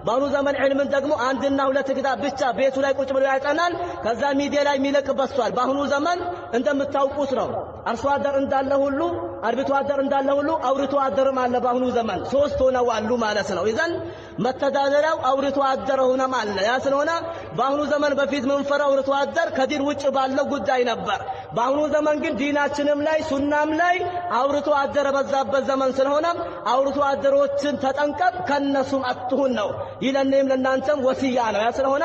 በአሁኑ ዘመን ዕልምን ደግሞ አንድና ሁለት ክታብ ብቻ ቤቱ ላይ ቁጭ ብሎ ያጠናል። ከዛ ሚዲያ ላይ የሚለቅ በዝቷል። በአሁኑ ዘመን እንደምታውቁት ነው አርሶ አደር እንዳለ ሁሉ አርብቶ አደር እንዳለ ሁሉ አውርቶ አደርም አለ። በአሁኑ ዘመን ሶስት ሆነው አሉ ማለት ነው። ይዘን መተዳደሪያው አውርቶ አደር ሆነም አለ። ያ ስለሆነ በአሁኑ ዘመን በፊት ምንፈራው አውርቶ አደር ከዲን ውጭ ባለው ጉዳይ ነበር። በአሁኑ ዘመን ግን ዲናችንም ላይ ሱናም ላይ አውርቶ አደር በዛበት ዘመን ስለሆነ አውርቶ አደሮችን ተጠንቀቅ ከነሱም አትሁን ነው ይለንም ለናንተም ወሲያ ነው። ያ ስለሆነ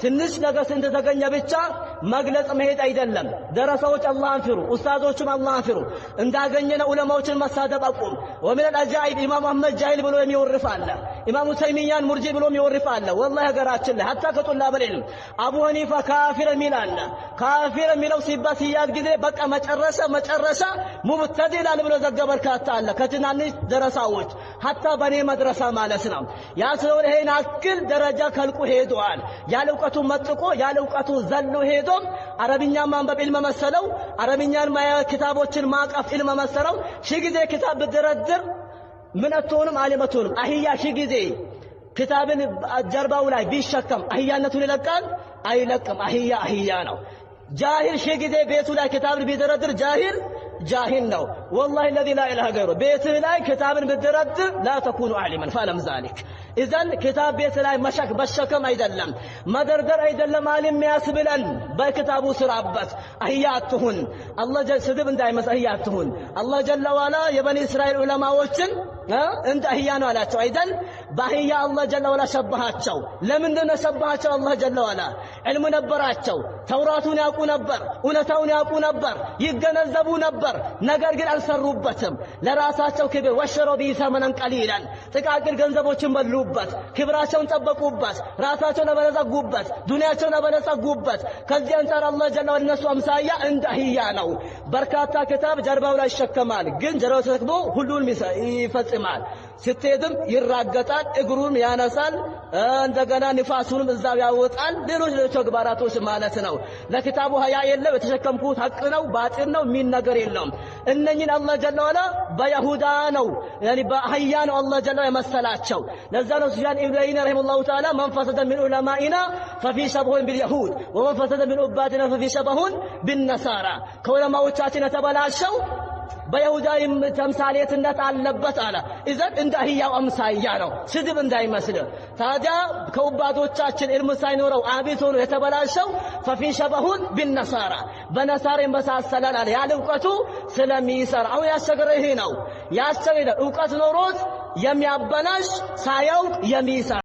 ትንሽ ነገር እንደተገኘ ብቻ መግለጽ መሄድ አይደለም። ደረሰዎች አላህን ፍሩ፣ ኡስታዞችም አላህን ፍሩ። እንዳገኘነ ዑለማዎችን መሳደብ አቁም። ወሚን አልአጃኢብ ኢማም አህመድ ጃሂል ብሎ የሚወርፍ አለ፣ ኢማሙ ተይሚያን ሙርጂ ብሎ የሚወርፍ አለ። ወላሂ ሀገራችን ላይ ሐታ ከጡላብ ዒልም አቡ ሐኒፋ ካፊር የሚል አለ። ካፊር የሚለው ሲያዝ ጊዜ በቃ መጨረሻ ሙብተዲዕ ይላል ብሎ ዘገበ በርካታ አለ ከትናንሽ ደረሳዎች ሐታ በኔ መድረሳ ማለት ነው። ያ ስለሆነ ይሄን አክል ደረጃ ከልቁ ሄዷል። ያለ እውቀቱ መጥቆ ያለ እውቀቱ ዘሎ ሄዶም አረብኛ ማንበብ ዒልም መሰለው፣ አረብኛን ክታቦችን ማቀፍ ዒልም መሰለው። ሺህ ጊዜ ክታብ ብትደረድር ምን አትሆንም አሊመቱንም። አህያ ሺህ ጊዜ ክታብን ጀርባው ላይ ቢሸከም አህያነቱን ይለቃል? አይለቅም። አህያ ነው። ጃሂል ሺህ ጊዜ ቤቱ ላይ ክታብን ቢደረድር ጃሂል ነው። ወላሂ الذي لا اله غيره ቤትህ ላይ ክታብን ብትደረድር لا تكون عالما فعلم ذلك። ኢዘን ክታብ ቤት ላይ በሸከም አይደለም መደርደር አይደለም ዓሊም ያስብለን። በክታቡ ስራበት። አህያ አትሁን። አላህ ስድብ እንዳይመስ አህያ አትሁን። አላህ ጀለ ወዐላ የበኒ እስራኤል ዑለማዎችን እንደ አህያ ነው አላቸው አይደል? በአህያ አላህ ጀለ ወዐላ ሸበሃቸው። ለምንድን ነው ሸበሃቸው? አላህ ጀለ ወዐላ ዕልም ነበራቸው። ተውራቱን ያውቁ ነበር፣ እውነታውን ያውቁ ነበር፣ ይገነዘቡ ነበር። ነገር ግን አልሰሩበትም። ለራሳቸው ክብር ወሸሮ ቢሰመነን ቀሊላን ጥቃቅን ገንዘቦችን በሉበት፣ ክብራቸውን ጠበቁበት፣ ራሳቸውን አበለጸጉበት፣ ዱንያቸውን አበለጸጉበት። ከዚህ አንፃር አላህ ጀለ ወዐላ እነሱ አምሳያ እንደ አህያ ነው። በርካታ ክታብ ጀርባው ላይ ይሸከማል፣ ግን ጀርባው ተሸክሞ ሁሉንም ይፈጽማል። ስትሄድም ይራገጣል፣ እግሩን ያነሳል፣ እንደገና ንፋሱንም እዛው ያወጣል። ሌሎች ተግባራቶች ማለት ነው። ለክታቡ ሀያ የለም። የተሸከምኩት ሐቅ ነው ባጢል ነው የሚል ነገር የለም። እነኝን አላህ ጀለ ወዐላ በይሁዳ ነው በአህያ ነው አላህ ጀለ ወዐላ የመሰላቸው። ለዛ ነው ሱፊያን ኢብኑ ዑየይና ረሂመሁላሁ ተዓላ መን ፈሰደ ሚን ዑለማኢና ፈፊ ሸብሁን ቢልየሁድ ወመን ፈሰደ ሚን ዑባዲና ፈፊ ሸብሁን ቢነሳራ። ከዑለማዎቻችን የተበላሸው በይሁዳይም ተምሳሌትነት አለበት አለ። ኢዘን እንደ አህያው አምሳያ ነው፣ ስድብ እንዳይመስል። ታዲያ ከዑባዶቻችን ዕልም ሳይኖረው አቢት ሆኖ የተበላሸው ፈፊ ሸበሁን ቢነሳራ በነሳራ ይመሳሰላል አለ። ያለ እውቀቱ ስለሚሰራ አሁን ያስቸገረ ይሄ ነው። ያስቸገረ እውቀት ኖሮት የሚያበላሽ ሳያውቅ የሚሰራ